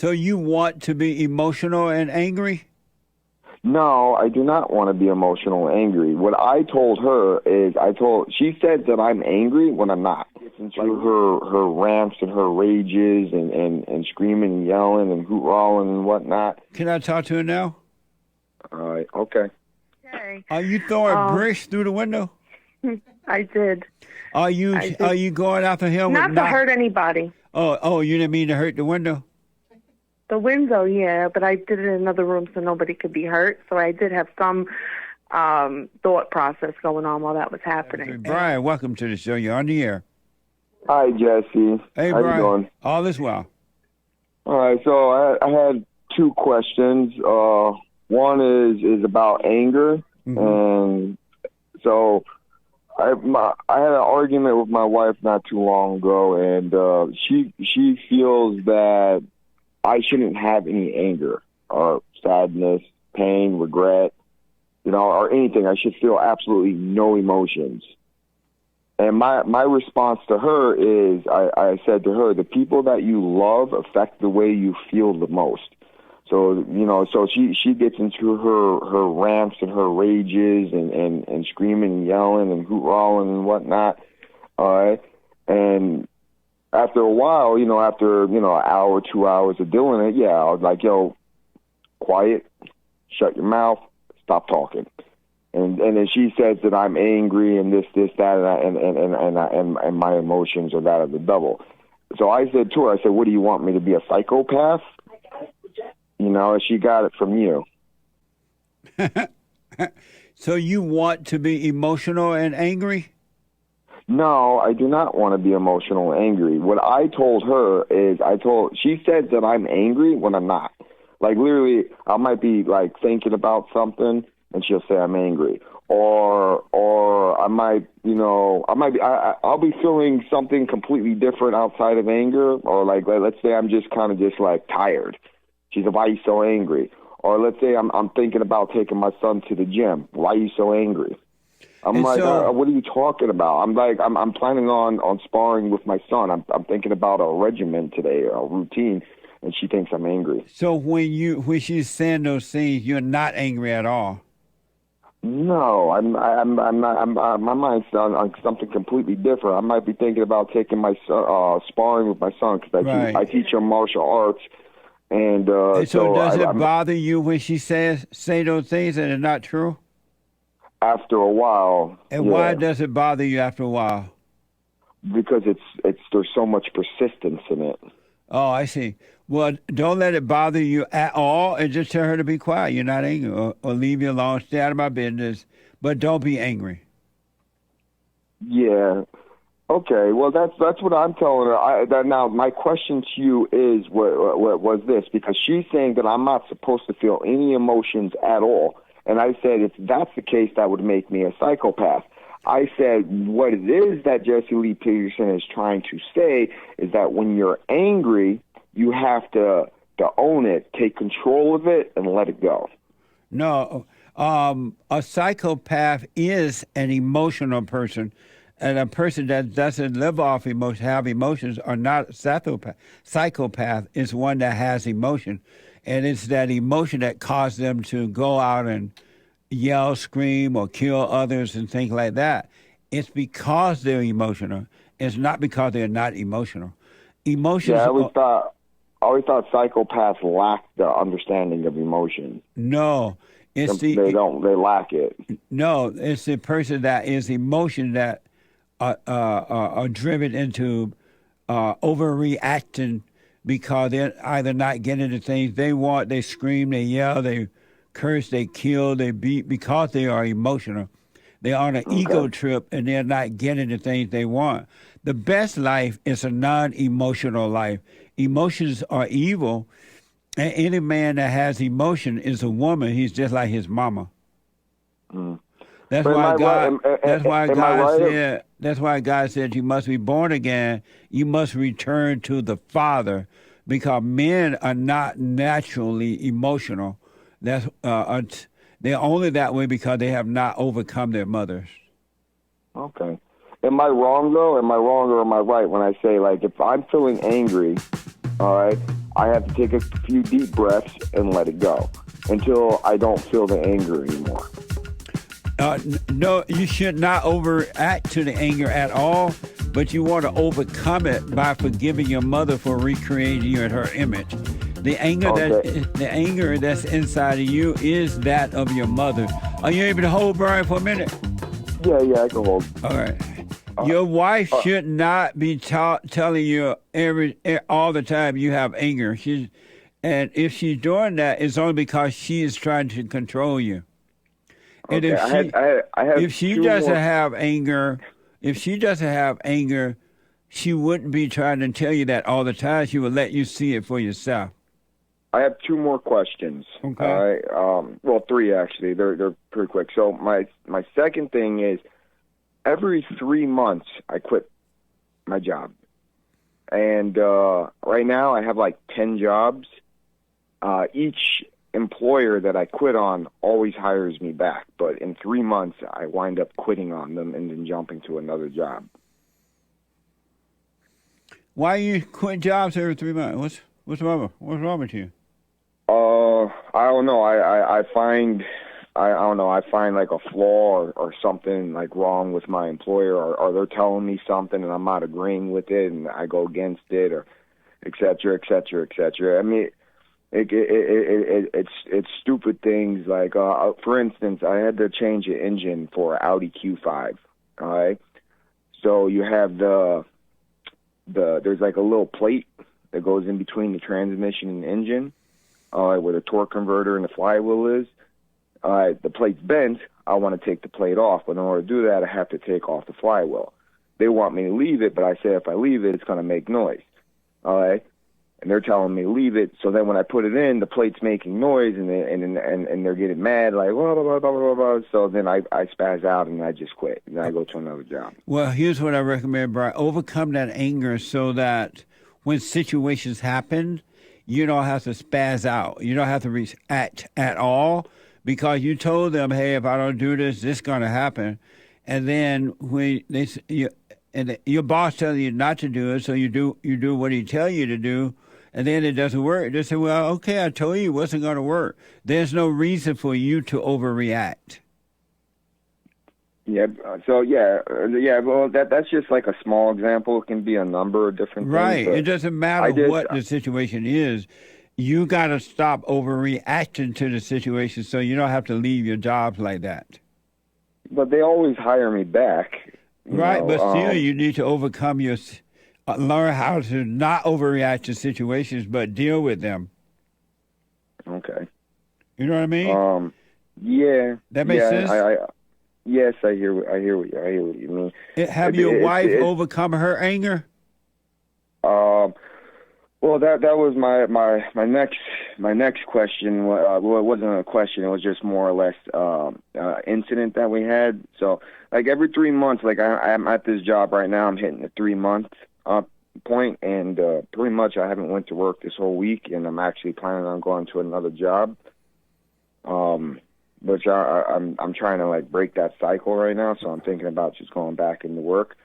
So you want to be emotional and angry? No, I do not want to be emotional and angry. What I told her is, she said that I'm angry when I'm not. Into her rants and her rages and screaming and yelling and hoot-rolling and whatnot. Can I talk to her now? All right, okay. Okay. Are you throwing bricks through the window? I did. Are you going after him? Not to hurt anybody. Oh, you didn't mean to hurt the window? The window, yeah, but I did it in another room so nobody could be hurt. So I did have some thought process going on while that was happening. Brian, welcome to the show. You're on the air. Hi, Jesse. Hey, How Brian. you doing? All is well. All right, so I had two questions. One is about anger, and so I had an argument with my wife not too long ago, and she feels that I shouldn't have any anger or sadness, pain, regret, or anything. I should feel absolutely no emotions. And my response to her is, I said to her, the people that you love affect the way you feel the most. So, so she gets into her rants and her rages and screaming and yelling and hoot-rolling and whatnot. All right. And after a while, after, an hour, 2 hours of doing it, I was like, yo, quiet, shut your mouth, stop talking. And then she says that I'm angry and this, that, and my emotions are that of the double. So I said to her, what do you want me to be, a psychopath? She got it from you. So you want to be emotional and angry? No, I do not want to be emotional and angry. What I told her is, she said that I'm angry when I'm not. Like, literally, I might be, like, thinking about something, and she'll say I'm angry. Or I might, I'll be feeling something completely different outside of anger. Or, like, let's say I'm just kind of just, like, tired. She's like, why are you so angry? Or let's say I'm thinking about taking my son to the gym. Why are you so angry? I'm like, what are you talking about? I'm like, I'm planning on sparring with my son. I'm thinking about a regimen today, a routine, and she thinks I'm angry. So when she's saying those things, you're not angry at all. No, I'm not. My mind's on something completely different. I might be thinking about taking my son, sparring with my son because I teach him martial arts. And so does it bother you when she say those things and they're not true? After a while. And why does it bother you after a while? Because there's so much persistence in it. Oh, I see. Well, don't let it bother you at all, and just tell her to be quiet. You're not angry, or leave you alone. Stay out of my business, but don't be angry. Yeah. Okay. Well, that's what I'm telling her. Now, my question to you is, what was this? Because she's saying that I'm not supposed to feel any emotions at all. And I said, if that's the case, that would make me a psychopath. I said, what it is that Jesse Lee Peterson is trying to say is that when you're angry, you have to own it, take control of it, and let it go. No, a psychopath is an emotional person, and a person that doesn't live off have emotions, are not a psychopath. Psychopath is one that has emotion. And it's that emotion that caused them to go out and yell, scream, or kill others and things like that. It's because they're emotional. It's not because they're not emotional. Emotions. Yeah, I always thought psychopaths lack the understanding of emotion. No, they lack it. No, it's the person that is emotion that are driven into overreacting. Because they're either not getting the things they want, they scream, they yell, they curse, they kill, they beat, because they are emotional. They're on an ego trip, and they're not getting the things they want. The best life is a non-emotional life. Emotions are evil, and any man that has emotion is a woman. He's just like his mama. That's why God said you must be born again. You must return to the Father, because men are not naturally emotional. That's they're only that way because they have not overcome their mothers. Okay. Am I wrong though? Am I wrong or am I right when I say, like, if I'm feeling angry, all right, I have to take a few deep breaths and let it go until I don't feel the anger anymore. No, you should not overact to the anger at all, but you want to overcome it by forgiving your mother for recreating you in her image. The anger the anger that's inside of you is that of your mother. Are you able to hold Brian for a minute? Yeah, I can hold. All right. Your wife should not be telling you all the time you have anger. And if she's doing that, it's only because she is trying to control you. And okay. if she doesn't have anger, she wouldn't be trying to tell you that all the time. She would let you see it for yourself. I have two more questions. Okay. All right. Well, three actually. They're pretty quick. So my second thing is, every 3 months I quit my job, and right now I have like 10 jobs. Each employer that I quit on always hires me back, but in 3 months I wind up quitting on them and then jumping to another job. Why you quit jobs every 3 months? What's wrong with you? I don't know. I find like a flaw or something like wrong with my employer, or they're telling me something and I'm not agreeing with it and I go against it, or et cetera, et cetera, et cetera. I mean, it's stupid things like, for instance, I had to change an engine for Audi Q5. All right, so you have there's like a little plate that goes in between the transmission and the engine, where the torque converter and the flywheel is. The plate's bent. I want to take the plate off, but in order to do that, I have to take off the flywheel. They want me to leave it, but I say if I leave it, it's going to make noise. All right, and they're telling me to leave it. So then when I put it in, the plate's making noise, and they're getting mad, like blah, blah, blah, blah, blah. So then I spaz out and I just quit, and I go to another job. Well, here's what I recommend, Brian. Overcome that anger so that when situations happen, you don't have to spaz out. You don't have to react at all, because you told them, hey, if I don't do this, this is going to happen. And then when your boss tells you not to do it, so you do what he tells you to do, and then it doesn't work. They say, well, okay, I told you it wasn't going to work. There's no reason for you to overreact. Yeah. So yeah. Well, that's just like a small example. It can be a number of different things. Right. It doesn't matter what the situation is. You got to stop overreacting to the situation so you don't have to leave your jobs like that. But they always hire me back. Right, but still you need to overcome learn how to not overreact to situations, but deal with them. Okay. You know what I mean? Yeah. That makes sense? Yes, I hear what you mean. Have your wife overcome her anger? Well, that was my next question. Well, it wasn't a question. It was just more or less incident that we had. So, like every 3 months, like I'm at this job right now. I'm hitting the 3 month point, and pretty much I haven't went to work this whole week, and I'm actually planning on going to another job. Which I'm trying to like break that cycle right now. So I'm thinking about just going back into work.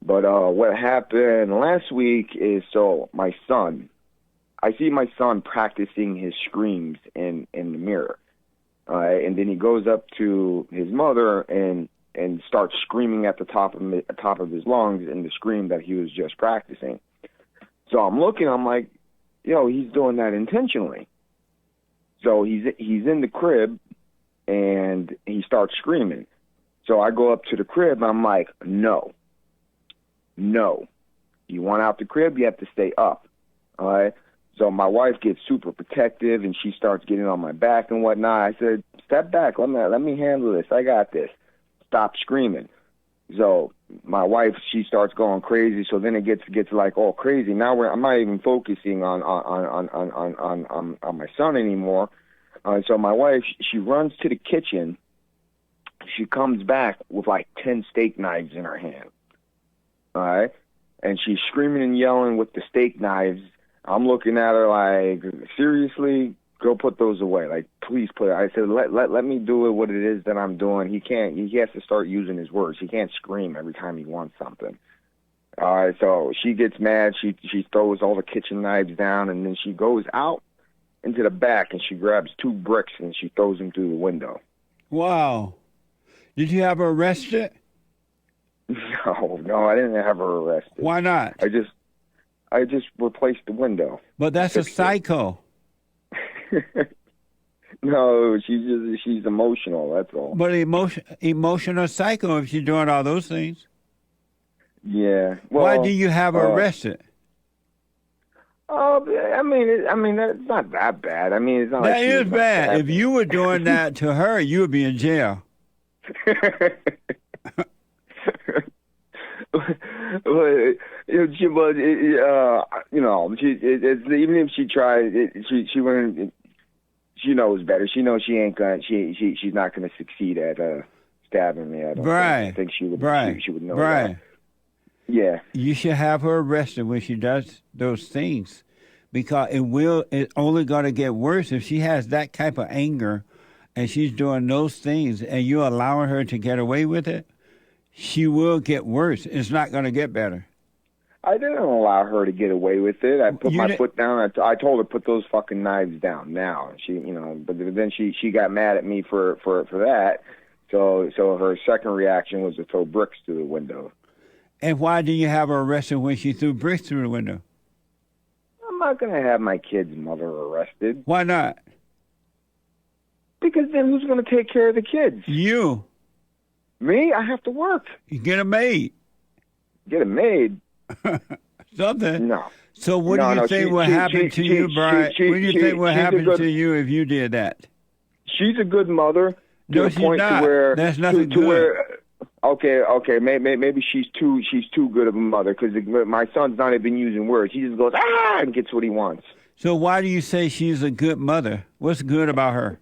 But what happened last week is, so my son, I see my son practicing his screams in the mirror. And then he goes up to his mother and starts screaming at the top of his lungs in the scream that he was just practicing. So I'm looking, I'm like, yo, he's doing that intentionally. So he's in the crib and he starts screaming. So I go up to the crib and I'm like, no. You want out the crib, you have to stay up. All right? So my wife gets super protective and she starts getting on my back and whatnot. I said, step back, let me handle this. I got this. Stop screaming. So my wife, she starts going crazy. So then it gets like all crazy. Now I'm not even focusing on my son anymore. So my wife, she runs to the kitchen. She comes back with like 10 steak knives in her hand. All right, and she's screaming and yelling with the steak knives. I'm looking at her like, seriously, go put those away. Like, please put it. I said, let me do it. What it is that I'm doing. He has to start using his words. He can't scream every time he wants something. All right, so she gets mad. She throws all the kitchen knives down, and then she goes out into the back and she grabs 2 bricks and she throws them through the window. Wow. Did you have her arrested? No, I didn't have her arrested. Why not? I just replaced the window. But that's a psycho. No, she's emotional. That's all. But emotional psycho if she's doing all those things. Yeah. Well, why do you have her arrested? Oh, I mean, it's not that bad. I mean, it's not. That like is bad. If you were doing that to her, you would be in jail. Even if she tried, she wouldn't. She knows better. She knows she ain't gonna. She's not gonna succeed at stabbing me. I don't right. think she would. Right. She would know right. that. Yeah. You should have her arrested when she does those things, because it's only going to get worse if she has that type of anger and she's doing those things and you're allowing her to get away with it. She will get worse. It's not going to get better. I didn't allow her to get away with it. I put my foot down. I told her put those fucking knives down now. She, but then she got mad at me for that. So her second reaction was to throw bricks through the window. And why do you have her arrested when she threw bricks through the window? I'm not going to have my kid's mother arrested. Why not? Because then who's going to take care of the kids? You. Me? I have to work. You get a maid. Get a maid? Something. No. So what do you think would happen to you, Brian? What do you think would happen to you if you did that? She's a good mother. No, she's not. That's nothing good. Okay. Maybe she's too good of a mother because my son's not even using words. He just goes and gets what he wants. So why do you say she's a good mother? What's good about her?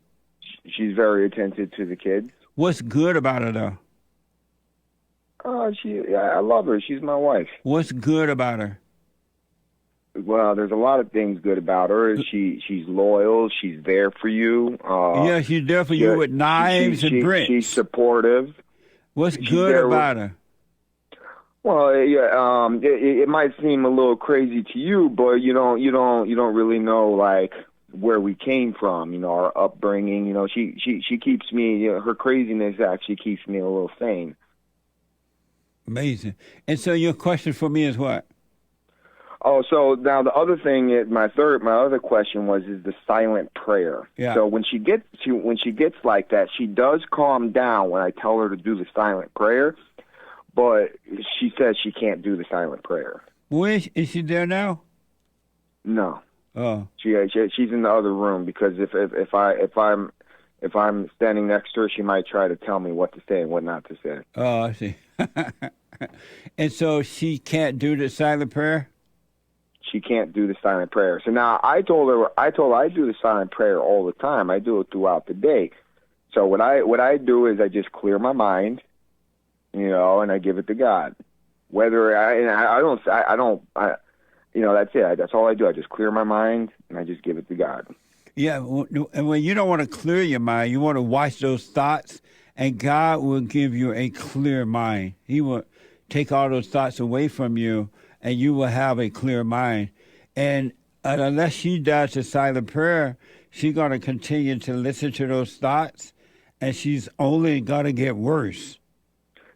She's very attentive to the kids. What's good about her though? Oh, I love her. She's my wife. What's good about her? Well, there's a lot of things good about her. She's loyal. She's there for you. Yeah, she's there for you with knives and bricks. She's supportive. What's good about her? Well, yeah, it might seem a little crazy to you, but you don't really know like where we came from. Our upbringing. She keeps me. Her craziness actually keeps me a little sane. Amazing. And so your question for me is what? Oh, so now the other thing, my other question is the silent prayer. Yeah. So when she gets like that, she does calm down when I tell her to do the silent prayer, but she says she can't do the silent prayer. Where is she there now? No. Oh. She's in the other room because if I'm standing next to her, she might try to tell me what to say and what not to say. Oh, I see. And so she can't do the silent prayer? She can't do the silent prayer. So now I told her I do the silent prayer all the time. I do it throughout the day. So what I do is I just clear my mind, and I give it to God. Whether I don't, that's it. That's all I do. I just clear my mind and I just give it to God. Yeah, and when you don't want to clear your mind, you want to watch those thoughts, and God will give you a clear mind. He will take all those thoughts away from you, and you will have a clear mind. And unless she does the silent prayer, she's going to continue to listen to those thoughts, and she's only going to get worse.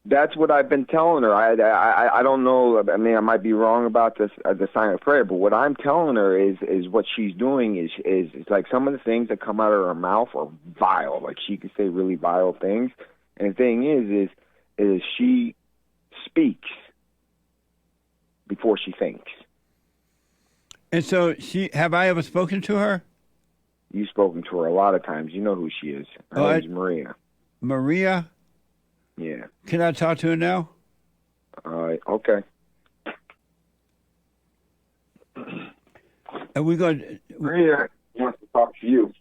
That's what I've been telling her. I don't know. I mean, I might be wrong about this, the silent prayer, but what I'm telling her is what she's doing is like some of the things that come out of her mouth are vile. Like she can say really vile things. And the thing is she speaks before she thinks. And so have I ever spoken to her? You've spoken to her a lot of times. You know who she is. Her name's Maria. Maria? Yeah. Can I talk to her now? Okay. And we're going to... Maria wants to talk to you.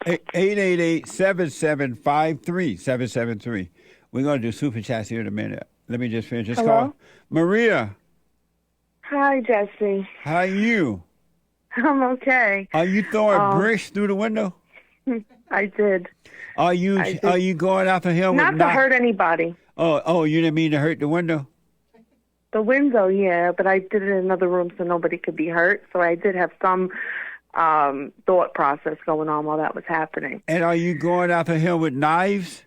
888-775-3773. We're going to do Super Chats here in a minute. Let me just finish this call. Maria. Hi, Jesse. How are you? I'm okay. Are you throwing bricks through the window? I did. Are you going after him? Not to hurt anybody. Oh, you didn't mean to hurt the window? The window, yeah, but I did it in another room so nobody could be hurt. So I did have some thought process going on while that was happening. And are you going after him with knives?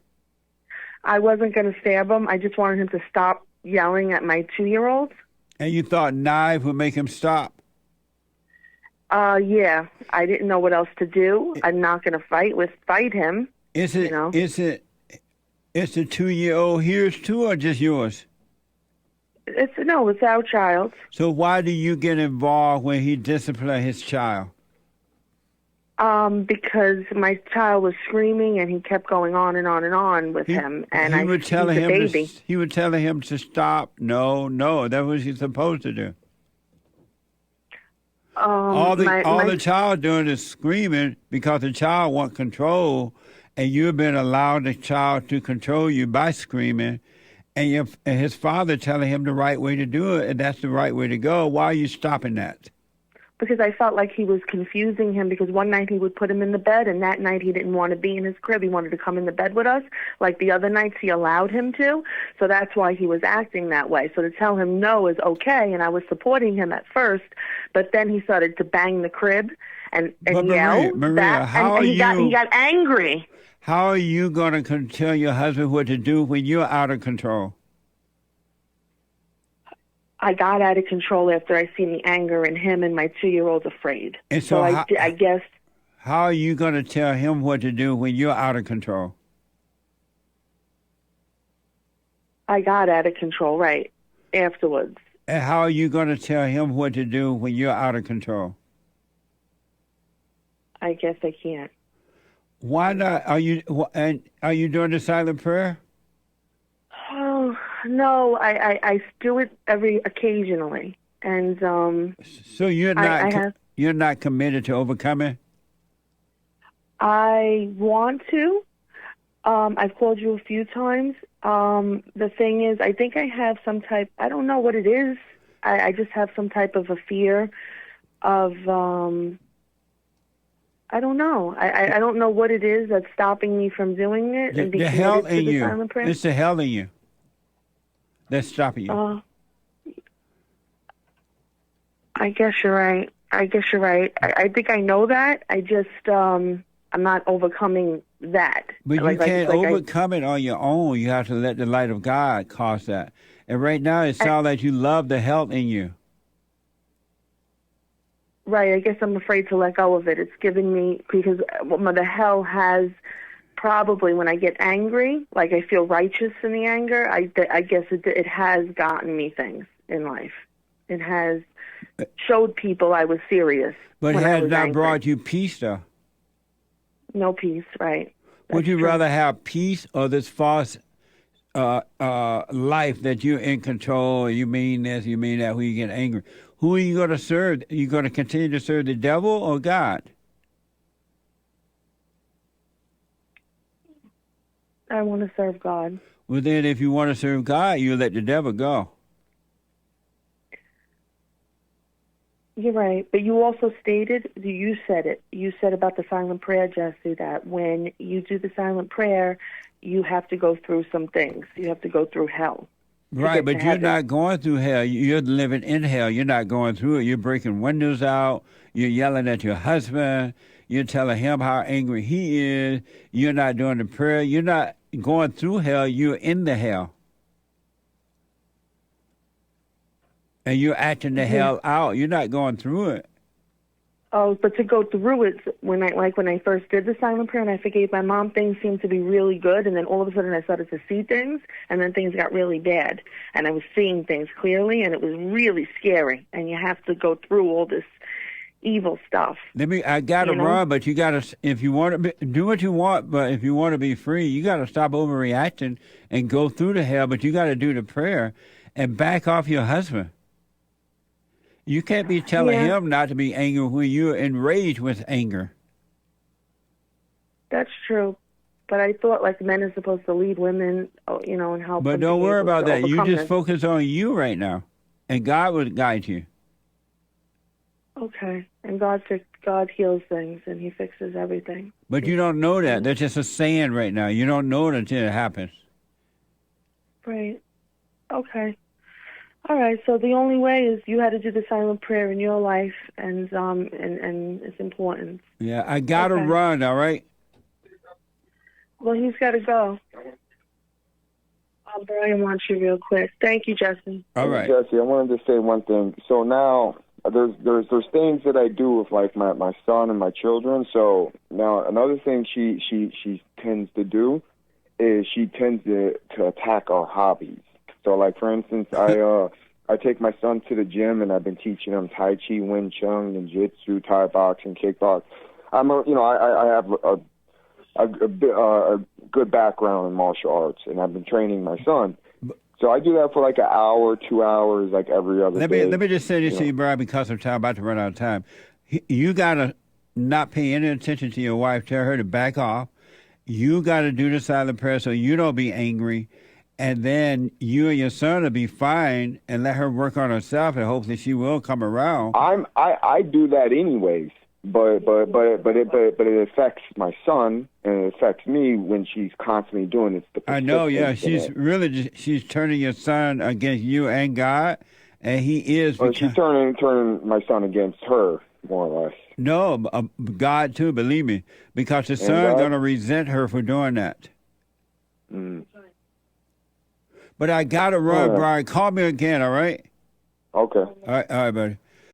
I wasn't going to stab him. I just wanted him to stop yelling at my 2-year-old. And you thought knife would make him stop? Yeah. I didn't know what else to do. I'm not going to fight him. Is it? You know? Is the 2-year-old his too, or just yours? It's our child. So why do you get involved when he disciplines his child? Because my child was screaming and he kept going on and on and on with him, and he would tell him baby. He would tell him to stop. No, that's what he's supposed to do. All the child doing is screaming because the child wants control, and you've been allowing the child to control you by screaming, and his father telling him the right way to do it, and that's the right way to go. Why are you stopping that? Because I felt like he was confusing him, because one night he would put him in the bed, and that night he didn't want to be in his crib. He wanted to come in the bed with us. Like the other nights he allowed him to. So that's why he was acting that way. So to tell him no is okay, and I was supporting him at first, but then he started to bang the crib and yell. Maria, he got angry. How are you going to tell your husband what to do when you're out of control? I got out of control after I seen the anger in him, and my 2-year-old's afraid. And so I guess. How are you going to tell him what to do when you're out of control? I got out of control, right, afterwards. And how are you going to tell him what to do when you're out of control? I guess I can't. Why not? Are you doing the silent prayer? Oh, no, I do it occasionally, and So you're not committed to overcoming? I want to. I've called you a few times. The thing is, I think I have some type. I don't know what it is. I just have some type of a fear of. I don't know. I don't know what it is that's stopping me from doing it and being committed to the silent prayer. It's the hell in you that's stopping you. I guess you're right. I think I know that. I just I'm not overcoming that. But you can't overcome it on your own. You have to let the light of God cause that. And right now, it sounds like you love the hell in you. Right. I guess I'm afraid to let go of it. It's giving me, because the hell has probably, when I get angry, like I feel righteous in the anger, I guess it has gotten me things in life. It has showed people I was serious. But it has not brought you peace, though. No peace, right. Would you rather have peace or this false life that you're in control, you mean this, you mean that, when you get angry? Who are you going to serve? Are you going to continue to serve the devil or God? I want to serve God. Well, then if you want to serve God, you let the devil go. You're right. But you also stated, you said it, you said about the silent prayer, Jesse, that when you do the silent prayer, you have to go through some things. You have to go through hell. Right, but you're not going through hell. You're living in hell. You're not going through it. You're breaking windows out. You're yelling at your husband. You're telling him how angry he is. You're not doing the prayer. You're not going through hell. You're in the hell. And you're acting the hell out. You're not going through it. Oh, but to go through it, when I first did the silent prayer and I forgave my mom, things seemed to be really good, and then all of a sudden I started to see things, and then things got really bad, and I was seeing things clearly, and it was really scary, and you have to go through all this evil stuff. I got to run, but you got to, if you want to do what you want, but if you want to be free, you got to stop overreacting and go through the hell, but you got to do the prayer and back off your husband. You can't be telling him not to be angry when you're enraged with anger. That's true. But I thought like men are supposed to lead women, and help. But don't worry about that. You just focus on you right now, and God will guide you. Okay. And God heals things, and he fixes everything. But you don't know that. That's just a saying right now. You don't know it until it happens. Right. Okay. All right, so the only way is you had to do the silent prayer in your life, and it's important. Yeah, I gotta Okay. run. All right. Well, he's got to go. Brian wants you real quick. Thank you, Justin. All right. Jesse, I wanted to say one thing. So now there's things that I do with like my son and my children. So now another thing she tends to do is she tends to attack our hobbies. So like for instance, I take my son to the gym and I've been teaching him Tai Chi, Wing Chun, Jiu-Jitsu, Thai boxing, kickbox. I have a good background in martial arts, and I've been training my son. So I do that for like an hour, 2 hours, like every other day. Let me just say this to you, Brian, because I'm about to run out of time. You gotta not pay any attention to your wife. Tell her to back off. You gotta do the silent prayer so you don't be angry, and then you and your son will be fine. And let her work on herself, and hopefully she will come around. I do that anyways. But it affects my son and it affects me when she's constantly doing it. I know, yeah. She's turning your son against you and God, and he is. Well, she's turning my son against her, more or less. No, God too. Believe me, because the son's gonna resent her for doing that. Mm. But I gotta run, Brian. Call me again, all right? Okay. All right, buddy.